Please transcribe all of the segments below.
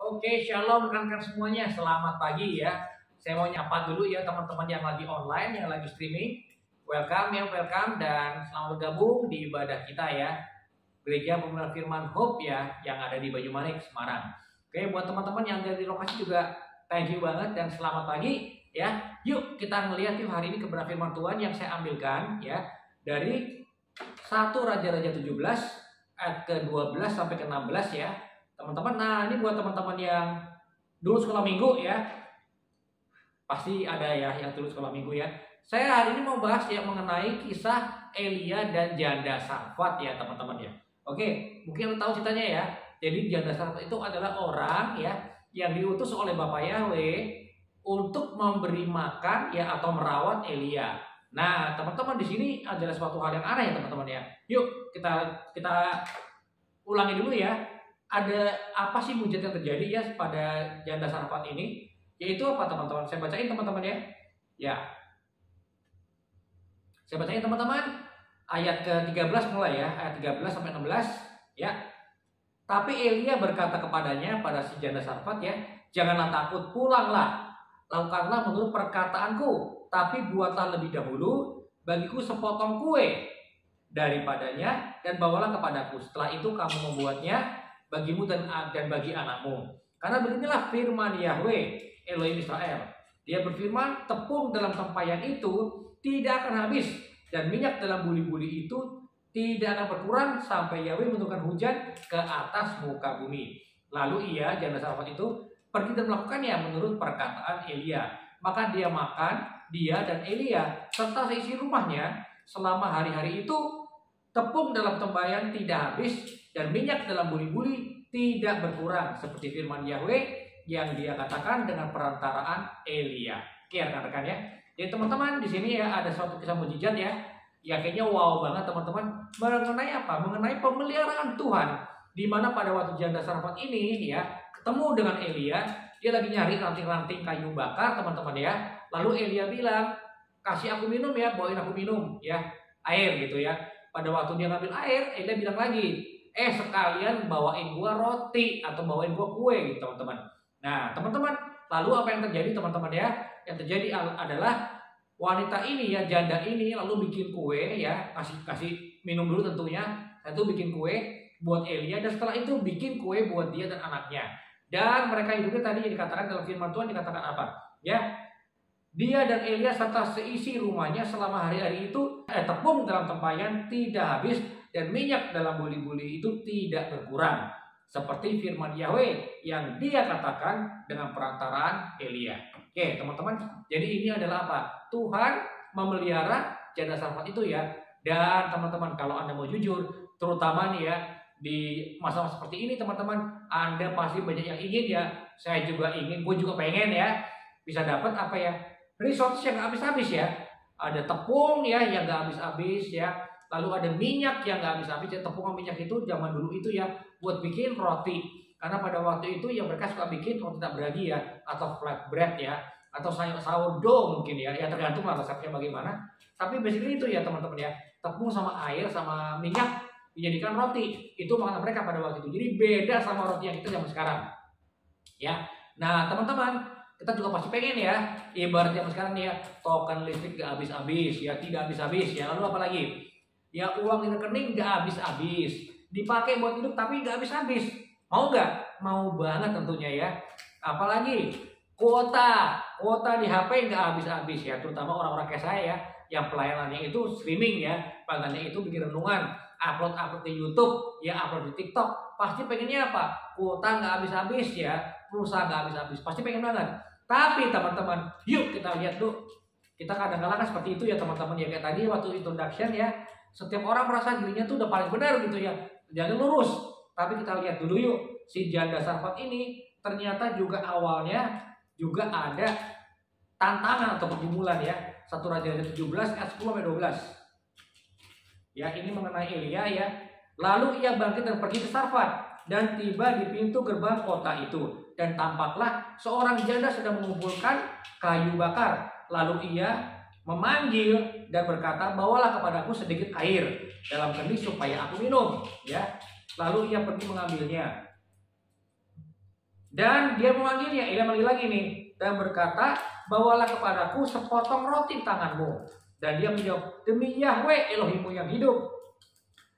Oke, shalom rekan-rekan semuanya. Selamat pagi ya. Saya mau nyapa dulu ya teman-teman yang lagi online, yang lagi streaming. Welcome ya, welcome dan selamat bergabung di ibadah kita ya. Gereja Pemulihan Firman Hope ya, yang ada di Banyumanik, Semarang. Oke, buat teman-teman yang ada di lokasi juga thank you banget dan selamat pagi ya. Yuk kita ngelihat yuk hari ini kebenaran firman Tuhan yang saya ambilkan ya dari 1 Raja-Raja 17 ayat ke-12 sampai ke-16 ya. Teman-teman, nah ini buat teman-teman yang dulu sekolah minggu ya. Pasti ada ya yang dulu sekolah minggu ya. Saya hari ini mau bahas yang mengenai kisah Elia dan janda Sarfat ya teman-teman ya. Oke, mungkin tahu ceritanya ya. Jadi janda Sarfat itu adalah orang ya yang diutus oleh Bapak Yahweh untuk memberi makan ya atau merawat Elia. Nah, teman-teman di sini adalah suatu hal yang aneh ya teman-teman ya. Yuk kita ulangi dulu ya. Ada apa sih mujizat yang terjadi ya pada janda Sarfat ini? Yaitu apa teman-teman? Saya bacain teman-teman ya. Ya. Saya bacain teman-teman ayat ke-13 mulai ya, ayat 13 sampai 16 ya. Tapi Elia berkata kepadanya pada si janda Sarfat ya, "Janganlah takut, pulanglah. Lakukanlah menurut perkataanku, tapi buatlah lebih dahulu bagiku sepotong kue daripadanya dan bawalah kepadaku. Setelah itu kamu membuatnya bagimu dan bagi anakmu. Karena beginilah firman Yahweh Elohim Israel. Dia berfirman, tepung dalam tempayan itu tidak akan habis dan minyak dalam buli-buli itu tidak akan berkurang sampai Yahweh menurunkan hujan ke atas muka bumi." Lalu ia, janda Sarfat itu, pergi dan melakukannya menurut perkataan Elia. Maka dia makan, dia dan Elia serta seisi rumahnya selama hari-hari itu. Tepung dalam tempayan tidak habis dan minyak dalam buli-buli tidak berkurang seperti firman Yahweh yang dia katakan dengan perantaraan Elia. Oke rekan-rekan ya. Jadi teman-teman di sini ya ada suatu kisah mujizat ya. Ya kayaknya wow banget teman-teman. Mengenai apa? Mengenai pemeliharaan Tuhan. Di mana pada waktu janda Sarfat ini ya ketemu dengan Elia, dia lagi nyari ranting-ranting kayu bakar teman-teman ya. Lalu Elia bilang, "Kasih aku minum ya, bawain aku minum ya, air gitu ya." Pada waktu dia ngambil air, Elia bilang lagi, sekalian bawain gua roti atau bawain gua kue gitu teman-teman. Nah teman-teman, lalu apa yang terjadi teman-teman ya? Yang terjadi adalah wanita ini ya, janda ini lalu bikin kue ya, kasih minum dulu tentunya. Itu bikin kue buat Elia dan setelah itu bikin kue buat dia dan anaknya. Dan mereka hidupnya tadi yang dikatakan dalam firman Tuhan dikatakan apa? Ya, dia dan Elia serta seisi rumahnya selama hari-hari itu tepung dalam tempayan tidak habis dan minyak dalam buli-buli itu tidak berkurang. Seperti firman Yahweh yang dia katakan dengan perantaraan Elia. Oke teman-teman, jadi ini adalah apa? Tuhan memelihara janda Sarfat itu ya. Dan teman-teman kalau Anda mau jujur, terutama nih ya di masa-masa seperti ini teman-teman, Anda pasti banyak yang ingin ya. Saya juga ingin, gue juga pengen ya bisa dapat apa ya? Resources yang gak habis-habis ya. Ada tepung ya yang gak habis-habis ya. Lalu ada minyak yang gak habis-habis ya. Tepung sama minyak itu zaman dulu itu ya buat bikin roti. Karena pada waktu itu yang mereka suka bikin roti tak beragi ya, atau flatbread ya, atau sourdough mungkin ya. Ya tergantung lah resepnya bagaimana. Tapi basically itu ya teman-teman ya. Tepung sama air sama minyak dijadikan roti. Itu makanan mereka pada waktu itu. Jadi beda sama roti yang kita zaman sekarang. Ya. Nah, teman-teman, kita juga pasti pengen ya, ibarat zaman sekarang nih ya, token listrik gak habis-habis ya, tidak habis-habis ya. Lalu apa lagi? Ya uang di rekening gak habis-habis, dipakai buat hidup tapi gak habis-habis. Mau gak? Mau banget tentunya ya. Apalagi kuota di HP gak habis-habis ya, terutama orang-orang kayak saya ya, yang pelayanannya itu streaming ya, pelayanannya itu bikin renungan, upload di YouTube ya, upload di TikTok. Pasti pengennya apa? Kuota gak habis-habis ya, pulsa gak habis-habis, pasti pengen banget. Tapi teman-teman, yuk kita lihat dulu. Kita kadang-kadang kan seperti itu ya teman-teman ya, kayak tadi waktu introduction ya, setiap orang merasa dirinya tuh udah paling benar gitu ya, jangan lurus. Tapi kita lihat dulu yuk, si janda Sarfat ini ternyata juga awalnya juga ada tantangan atau pergumulan ya. 1 Raja-Raja 17 ayat 10 sampai 12. Ya, ini mengenai Elia ya. Lalu ia bangkit dan pergi ke Sarfat dan tiba di pintu gerbang kota itu. Dan tampaklah seorang janda sedang mengumpulkan kayu bakar. Lalu ia memanggil dan berkata, "Bawalah kepadaku sedikit air dalam kendi supaya aku minum." Ya. Lalu ia pergi mengambilnya. Dan dia memanggilnya, Elia manggil lagi nih, dan berkata, bawalah kepadaku sepotong roti tanganmu. Dan dia menjawab, demi Yahweh Elohimmu yang hidup,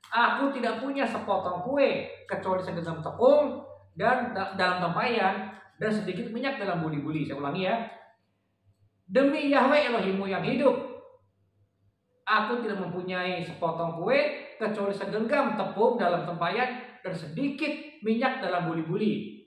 aku tidak punya sepotong kue kecuali segenggam tepung dan dalam tempayan dan sedikit minyak dalam buli-buli. Saya ulangi ya. Demi Yahweh Elohimmu yang hidup, aku tidak mempunyai sepotong kue kecuali segenggam tepung dalam tempayan dan sedikit minyak dalam buli-buli.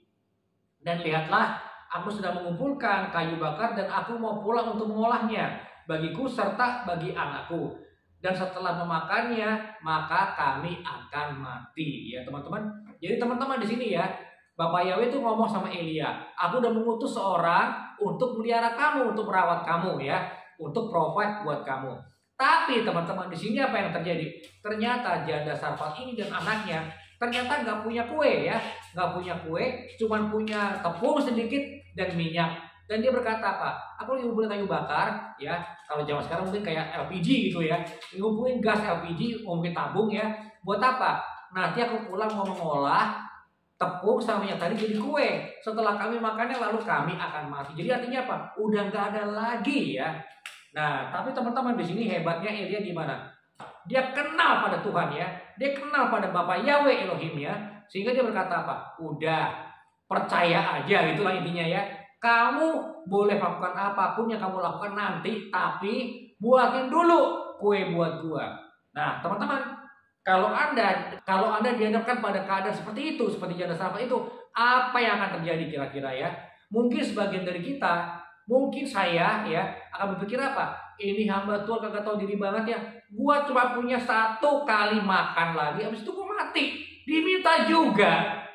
Dan lihatlah, aku sudah mengumpulkan kayu bakar dan aku mau pulang untuk mengolahnya bagiku serta bagi anakku. Dan setelah memakannya, maka kami akan mati. Ya teman-teman. Jadi teman-teman di sini ya, Bapak Yahweh itu ngomong sama Elia, aku udah mengutus seorang untuk melihara kamu, untuk merawat kamu ya, untuk provide buat kamu. Tapi teman-teman di sini apa yang terjadi? Ternyata janda Sarfat ini dan anaknya ternyata nggak punya kue ya, nggak punya kue, cuman punya tepung sedikit dan minyak. Dan dia berkata apa? Aku lagi ngumpulin kayu bakar ya. Kalau zaman sekarang mungkin kayak LPG gitu ya. Ngumpulin gas LPG, mungkin tabung ya. Buat apa? Nanti aku pulang mau mengolah tepung sama minyak tadi jadi kue. Setelah kami makannya lalu kami akan mati. Jadi artinya apa? Udah nggak ada lagi ya. Nah, tapi teman-teman di sini hebatnya Elia gimana? Dia kenal pada Tuhan ya. Dia kenal pada Bapak Yahweh Elohim ya. Sehingga dia berkata apa? Udah, percaya aja, itulah intinya ya. Kamu boleh melakukan apapun yang kamu lakukan nanti, tapi buatin dulu kue buat gua. Nah, teman-teman, kalau Anda dihadapkan pada keadaan seperti itu, seperti janda Sarfat itu, apa yang akan terjadi kira-kira ya? Mungkin sebagian dari kita, mungkin saya ya, akan berpikir apa? Ini hamba Tuhan kagak tahu diri banget ya. Gua cuma punya 1 kali makan lagi, habis itu gua mati. Diminta juga.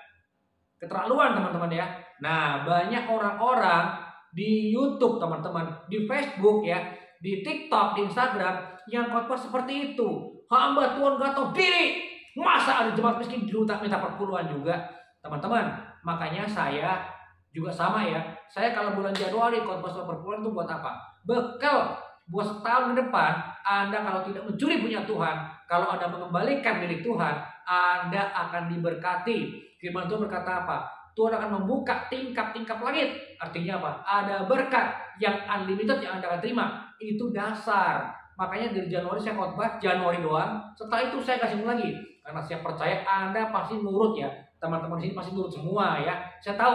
Keterlaluan teman-teman ya. Nah, banyak orang-orang di YouTube teman-teman, di Facebook ya, di TikTok, di Instagram yang khotbah seperti itu. Hamba Tuhan gak tahu diri. Masa ada jemaat miskin minta perpuluhan juga, teman-teman. Makanya saya juga sama ya. Saya kalau bulan Januari khotbah soal perpuluhan itu buat apa? Bekal buat setahun ke depan. Anda kalau tidak mencuri punya Tuhan, kalau Anda mengembalikan milik Tuhan, Anda akan diberkati. Firman Tuhan berkata apa? Tuhan akan membuka tingkap-tingkap langit. Artinya apa? Ada berkat yang unlimited yang Anda akan terima. Itu dasar. Makanya dari Januari saya khotbah, Januari doang. Setelah itu saya kasih lagi. Karena saya percaya Anda pasti nurut ya. Teman-teman di sini pasti nurut semua ya. Saya tahu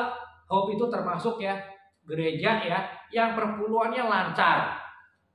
Hope itu termasuk ya gereja ya yang perpuluhannya lancar.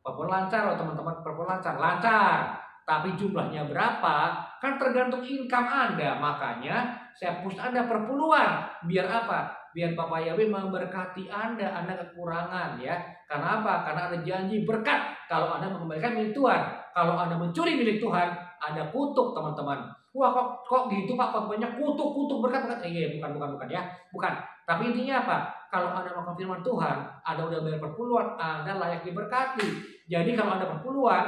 Perpuluhan lancar loh teman-teman, perpuluhan lancar. Tapi jumlahnya berapa? Kan tergantung income Anda. Makanya saya push Anda perpuluhan. Biar apa? Biar Bapak Yahweh memberkati Anda kekurangan ya. Karena apa? Karena ada janji berkat kalau Anda mengembalikan milik Tuhan. Kalau Anda mencuri milik Tuhan, ada kutuk teman-teman. Wah kok gitu Pak? Kok banyak kutuk berkat. Iya bukan ya. Bukan. Tapi intinya apa? Kalau Anda melakukan firman Tuhan, Anda udah bayar perpuluhan, Anda layak diberkati. Jadi kalau Anda perpuluhan,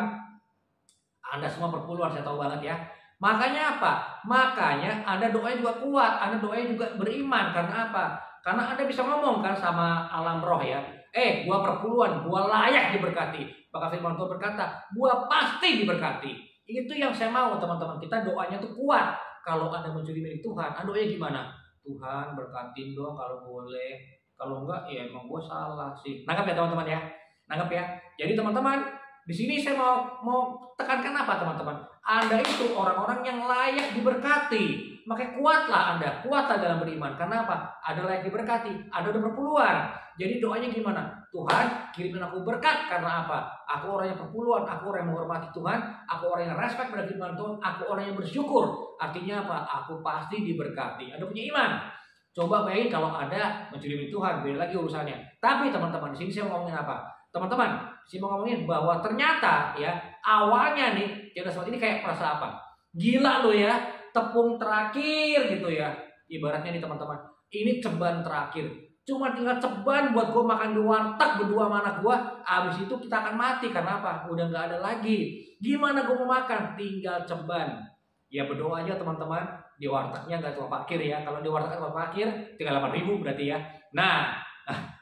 Anda semua perpuluhan, saya tahu banget ya. Makanya apa? Makanya Anda doanya juga kuat, Anda doanya juga beriman. Karena apa? Karena Anda bisa ngomong kan sama alam roh ya. Gua perpuluhan, gua layak diberkati. Maka firman Tuhan berkata, gua pasti diberkati. Itu yang saya mau teman-teman. Kita doanya tuh kuat. Kalau Anda mencuri milik Tuhan, Anda doanya gimana? Tuhan berkatin dong kalau boleh. Kalau enggak ya emang gua salah sih. Nangkap ya teman-teman ya. Nangkap ya. Jadi teman-teman, di sini saya mau tekankan apa teman-teman? Anda itu orang-orang yang layak diberkati. Makanya kuatlah dalam beriman. Karena apa? Ada layak diberkati, ada udah perpuluhan. Jadi doanya gimana? Tuhan kirimin aku berkat karena apa? Aku orang yang perpuluhan, aku orang yang menghormati Tuhan, aku orang yang respect pada firman Tuhan, aku orang yang bersyukur. Artinya apa? Aku pasti diberkati. Anda punya iman. Coba bayangin kalau Anda mencuri milik Tuhan, beda lagi urusannya. Tapi teman-teman, di sini saya mau ngomongin apa? Teman-teman, saya mau ngomongin bahwa ternyata ya awalnya nih janda Sarfat ini kayak merasa apa? Gila lo ya, tepung terakhir gitu ya. Ibaratnya nih teman-teman, ini ceban terakhir. Cuma tinggal ceban buat gue makan di warteg berdua sama anak gue. Abis itu kita akan mati karena apa? Udah nggak ada lagi. Gimana gue mau makan? Tinggal ceban. Ya berdoa aja teman-teman. Di wartegnya nggak cuma parkir ya. Kalau di warteg cuma parkir, tinggal 8.000 berarti ya. Nah,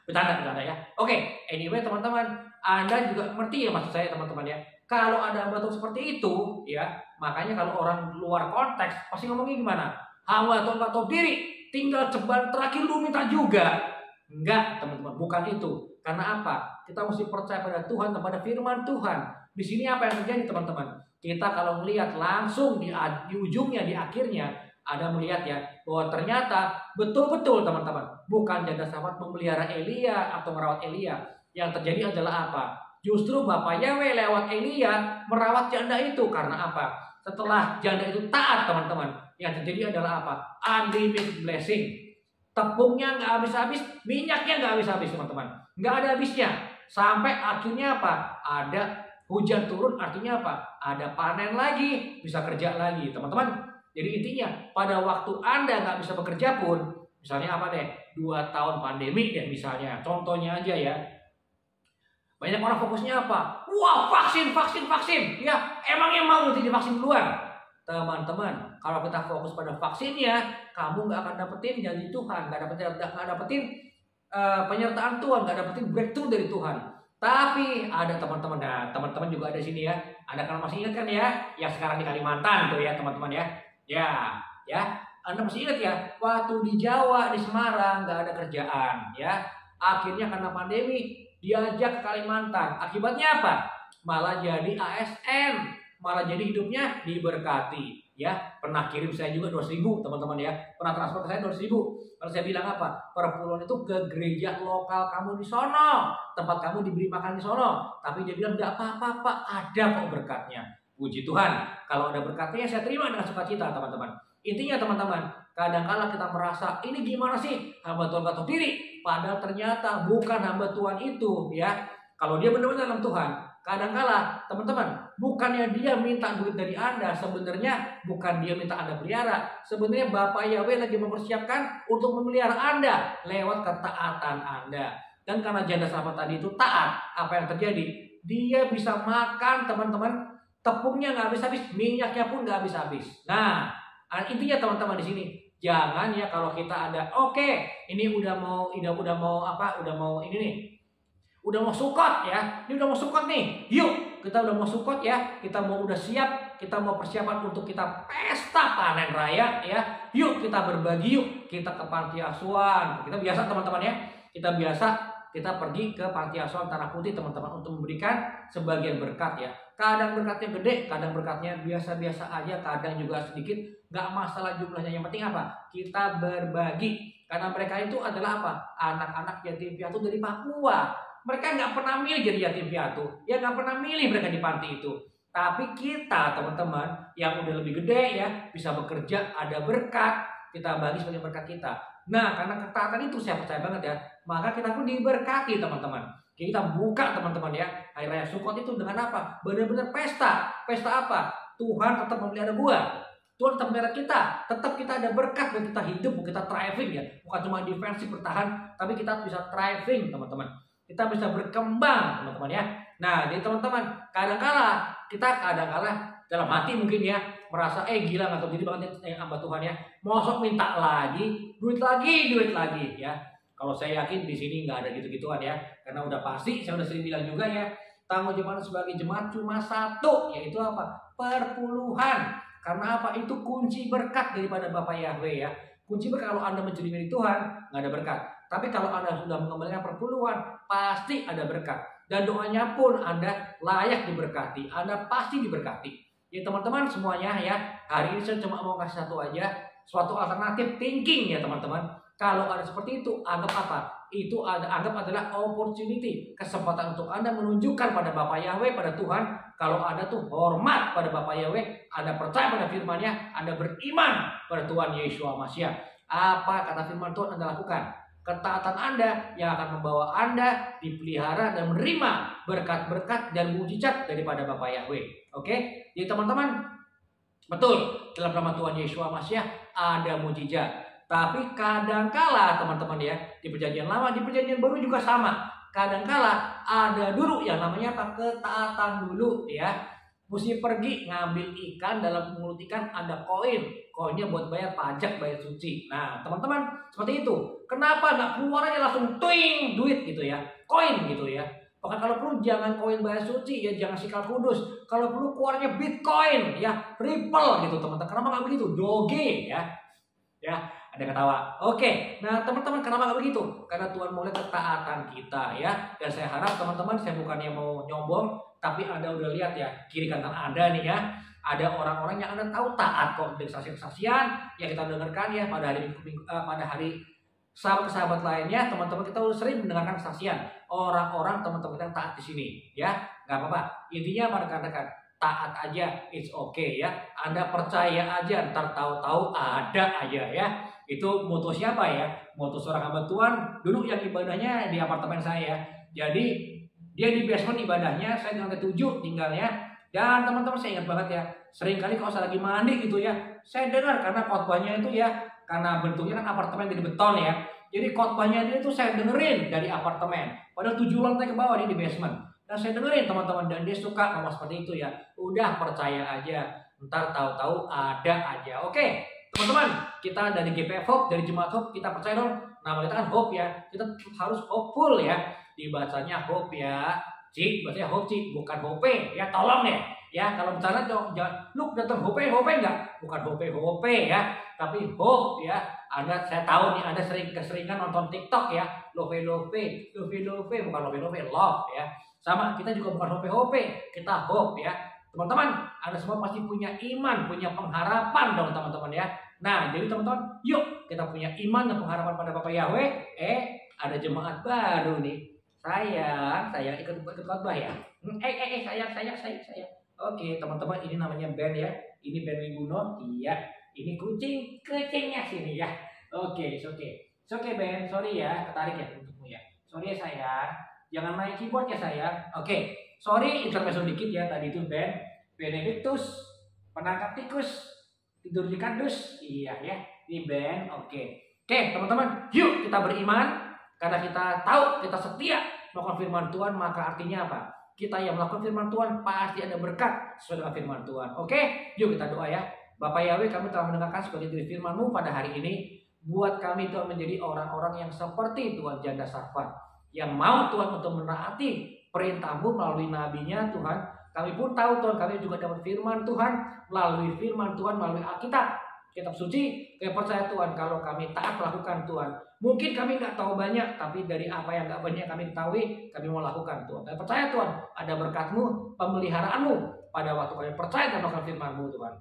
bercanda ya. Oke, anyway teman-teman, Anda juga ngerti ya maksud saya teman-teman ya. Kalau ada hamba Tuhan seperti itu ya, makanya kalau orang luar konteks pasti ngomongnya gimana? Hamba Tuhan nggak tahu diri, tinggal ceban terakhir lu minta juga. Enggak, teman-teman, bukan itu. Karena apa? Kita mesti percaya pada Tuhan, kepada firman Tuhan. Di sini apa yang terjadi, teman-teman? Kita kalau melihat langsung di ujungnya, di akhirnya, ada melihat ya, bahwa ternyata betul-betul teman-teman, bukan janda Sarfat memelihara Elia atau merawat Elia. Yang terjadi adalah apa? Justru Bapak Yahweh lewat Elia merawat janda itu. Karena apa? Setelah janda itu taat, teman-teman, yang terjadi adalah apa? Unlimited blessing. Tepungnya nggak habis-habis, minyaknya nggak habis-habis, teman-teman. Nggak ada habisnya. Sampai akhirnya apa? Ada hujan turun, artinya apa? Ada panen lagi, bisa kerja lagi, teman-teman. Jadi intinya, pada waktu Anda nggak bisa bekerja pun, misalnya apa deh, 2 tahun pandemi deh misalnya, contohnya aja ya. Banyak orang fokusnya apa? Wah, vaksin, vaksin, vaksin. Ya, emangnya mau nanti divaksin duluan? Teman-teman, kalau kita fokus pada vaksinnya, kamu nggak akan dapetin janji Tuhan, nggak dapetin penyertaan Tuhan, nggak dapetin breakthrough dari Tuhan. Tapi ada teman-teman, nah teman-teman juga ada di sini ya. Anda kan masih ingat kan ya, yang sekarang di Kalimantan tuh ya teman-teman ya. Ya, Anda masih ingat ya, waktu di Jawa, di Semarang nggak ada kerjaan ya. Akhirnya karena pandemi diajak ke Kalimantan. Akibatnya apa? Malah jadi ASN, malah jadi hidupnya diberkati. Ya, pernah kirim saya juga 200.000 teman-teman ya. Pernah transfer ke saya 200.000. Lalu saya bilang apa? Perpuluhan itu ke gereja lokal kamu di sono, tempat kamu diberi makan di sono. Tapi dia bilang enggak apa-apa, Pak, ada kok berkatnya. Puji Tuhan, kalau ada berkatnya saya terima dengan sukacita, teman-teman. Intinya teman-teman, kadang-kala kita merasa ini gimana sih hamba Tuhan gak tahu diri, padahal ternyata bukan hamba Tuhan itu ya. Kalau dia benar-benar dalam Tuhan, kadang-kala teman-teman, bukannya dia minta duit dari Anda, sebenarnya bukan dia minta Anda pelihara. Sebenarnya Bapak Yahweh lagi mempersiapkan untuk memelihara Anda lewat ketaatan Anda. Dan karena janda Sarfat tadi itu taat, apa yang terjadi? Dia bisa makan, teman-teman, tepungnya nggak habis-habis, minyaknya pun nggak habis-habis. Nah, intinya teman-teman di sini, jangan ya kalau kita ada, oke, ini udah mau ini nih. Udah mau Sukot ya, ini udah mau Sukot nih. Yuk, kita udah mau Sukot ya, kita mau udah siap, kita mau persiapan untuk kita pesta panen raya ya. Yuk kita berbagi, yuk kita ke panti asuhan. Kita biasa teman-teman ya, kita pergi ke panti asuhan Tanah Putih teman-teman untuk memberikan sebagian berkat ya. Kadang berkatnya gede, kadang berkatnya biasa-biasa aja, kadang juga sedikit. Gak masalah jumlahnya, yang penting apa? Kita berbagi. Karena mereka itu adalah apa? Anak-anak yatim piatu dari Papua. Mereka nggak pernah milih jadi yatim piatu, ya nggak pernah milih mereka di panti itu. Tapi kita teman-teman yang udah lebih gede ya, bisa bekerja, ada berkat, kita bagi sebagai berkat kita. Nah, karena ketaatan itu saya percaya banget ya, maka kita pun diberkati teman-teman. Kita buka teman-teman ya, Hari Raya Sukot itu dengan apa? Benar-benar pesta. Pesta apa? Tuhan tetap memelihara gua. Tuhan tetap memelihara kita. Tetap kita ada berkat dan kita hidup, kita thriving ya. Bukan cuma defensif bertahan, tapi kita bisa thriving teman-teman. Kita bisa berkembang teman-teman ya. Nah jadi teman-teman, kadang-kala dalam hati mungkin ya merasa gila nggak tahu diri banget hamba Tuhan ya. Mosok minta lagi, duit lagi ya. Kalau saya yakin di sini nggak ada gitu-gituan ya, karena udah pasti saya udah sering bilang juga ya, tanggung jawab sebagai jemaat cuma satu, yaitu apa? Perpuluhan. Karena apa? Itu kunci berkat daripada Bapak Yahweh ya. Kunci berkat kalau Anda mencuri milik Tuhan nggak ada berkat. Tapi kalau Anda sudah mengembalikan perpuluhan, pasti ada berkat. Dan doanya pun Anda layak diberkati. Anda pasti diberkati. Ya teman-teman semuanya ya, hari ini saya cuma mau kasih satu aja, suatu alternatif thinking ya teman-teman. Kalau ada seperti itu, anggap apa? Anggap adalah opportunity, kesempatan untuk Anda menunjukkan pada Bapak Yahweh, pada Tuhan, kalau Anda tuh hormat pada Bapak Yahweh, Anda percaya pada firman-Nya, Anda beriman pada Tuhan Yeshua Mashiach. Apa kata firman Tuhan Anda lakukan? Ketaatan Anda yang akan membawa Anda dipelihara dan menerima berkat-berkat dan mujizat daripada Bapak Yahweh. Oke? Jadi teman-teman, betul, dalam nama Tuhan Yeshua Mashiach ada mujizat. Tapi kadangkala teman-teman ya, di perjanjian lama, di perjanjian baru juga sama. Kadangkala ada dulu yang namanya apa? Ketaatan dulu ya. Mesti pergi ngambil ikan, dalam mulut ikan ada koin. Koinnya buat bayar pajak, bayar suci. Nah teman-teman seperti itu. Kenapa nggak keluar aja langsung twing duit gitu ya, koin gitu ya. Bahkan kalau perlu jangan koin bayar suci ya, jangan sikal kudus. Kalau perlu keluarnya bitcoin ya, ripple gitu teman-teman. Kenapa nggak begitu? Doge ya. Ada yang ketawa. Oke, nah teman-teman kenapa nggak begitu? Karena Tuhan mau lihat ketaatan kita ya. Dan saya harap teman-teman, saya bukannya mau nyombong, tapi Anda udah lihat ya kiri kanan Anda nih ya. Ada orang-orang yang Anda tahu taat kok dengan kesaksian yang kita dengarkan ya pada hari sahabat-sahabat lainnya, teman-teman kita udah sering mendengarkan kesaksian orang-orang teman-teman kita yang taat di sini ya. Nggak apa-apa. Intinya pada katakan taat aja, it's okay ya. Anda percaya aja, ntar tahu-tahu ada aja ya. Itu moto siapa ya? Moto seorang hamba Tuhan dulu yang ibadahnya di apartemen saya. Jadi dia di basement ibadahnya, saya di lantai 7 tinggalnya. Dan teman-teman saya ingat banget ya, sering kali kalau saya lagi mandi gitu ya, saya dengar karena khotbahnya itu ya, karena bentuknya kan apartemen dari beton ya. Jadi khotbahnya dia itu saya dengerin dari apartemen. Padahal 7 lantai ke bawah dia di basement. Dan saya dengerin teman-teman, dan dia suka ngomong seperti itu ya. Udah percaya aja, ntar tahu-tahu ada aja. Oke, teman-teman, kita dari GPF Hope, dari Jemaat Hope, kita percaya dong. Nama kita kan Hope ya. Kita harus hopeful ya. Dibacanya Hope ya. Cik, bacanya Hope Cik, bukan Hope. Ya tolong deh. Ya, kalau bicara jangan lu datang Hope enggak? Bukan Hope ya. Tapi Hope ya. Saya tahu nih Anda keseringan nonton TikTok ya. Love, bukan love ya. Sama, kita juga bukan hope, kita hope ya. Teman-teman, Anda semua pasti punya iman, punya pengharapan dong teman-teman ya. Nah, jadi teman-teman, yuk kita punya iman dan pengharapan pada Bapak Yahweh. Ada jemaat baru nih. Sayang ikut khotbah ya. Sayang. Oke, teman-teman, ini namanya band ya. Ini band Wibuno. Iya, ini kucingnya sini ya. Oke, oke band, sorry ya, ketarik ya untukmu ya. Sorry ya sayang. Jangan main keyboard ya sayang. Oke, sorry intermezzo dikit ya. Tadi itu band Benedictus, penangkap tikus, tidur di kardus. Iya ya, ini band. Oke, teman-teman, yuk kita beriman. Karena kita tahu kita setia melakukan firman Tuhan, maka artinya apa? Kita yang melakukan firman Tuhan pasti ada berkat sesuai dengan firman Tuhan. Oke, yuk kita doa ya. Bapak Yahweh, kami telah mendengarkan sebagai dari firman-Mu pada hari ini. Buat kami Tuhan menjadi orang-orang yang seperti Tuhan Janda Sarfat, yang mau Tuhan untuk menaati perintah-Mu melalui nabinya Tuhan. Kami pun tahu Tuhan, kami juga dapat firman Tuhan melalui Alkitab, kitab suci. Kami percaya Tuhan kalau kami taat melakukan Tuhan. Mungkin kami nggak tahu banyak, tapi dari apa yang nggak banyak kami ketahui, kami mau lakukan Tuhan. Kami percaya Tuhan ada berkat-Mu, pemeliharaanmu pada waktu kami percaya dan melakukan firman-Mu Tuhan.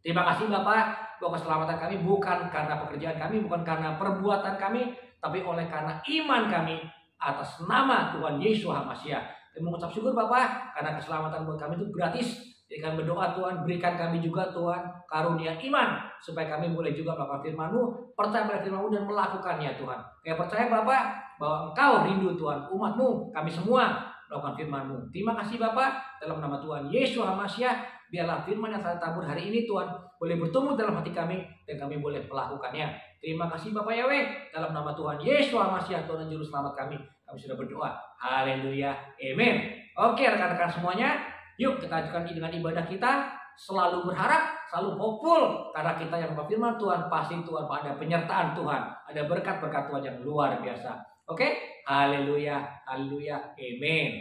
Terima kasih Bapak, bahwa keselamatan kami bukan karena pekerjaan kami, bukan karena perbuatan kami, tapi oleh karena iman kami atas nama Tuhan Yesus HaMashiach. Kami mengucap syukur Bapak, karena keselamatan buat kami itu gratis. Jadi kami berdoa Tuhan, berikan kami juga Tuhan karunia iman, supaya kami boleh juga melakukan firman-Mu, percaya pada firman-Mu dan melakukannya Tuhan. Kami percaya Bapak, bahwa Engkau rindu Tuhan, umat-Mu, kami semua melakukan firman-Mu. Terima kasih Bapak, dalam nama Tuhan Yesus HaMashiach. Biarlah firman yang saya tabur hari ini Tuhan boleh bertumbuh dalam hati kami dan kami boleh melakukannya. Terima kasih Bapak Yahweh, dalam nama Tuhan Yesus HaMashiach, Tuhan dan Juru Selamat kami sudah berdoa. Haleluya, amin. Oke rekan-rekan semuanya, yuk kita ajukan dengan ibadah kita. Selalu berharap, selalu hopeful, karena kita yang berfirman Tuhan, pasti Tuhan ada penyertaan Tuhan, ada berkat-berkat Tuhan yang luar biasa. Oke, haleluya, amin.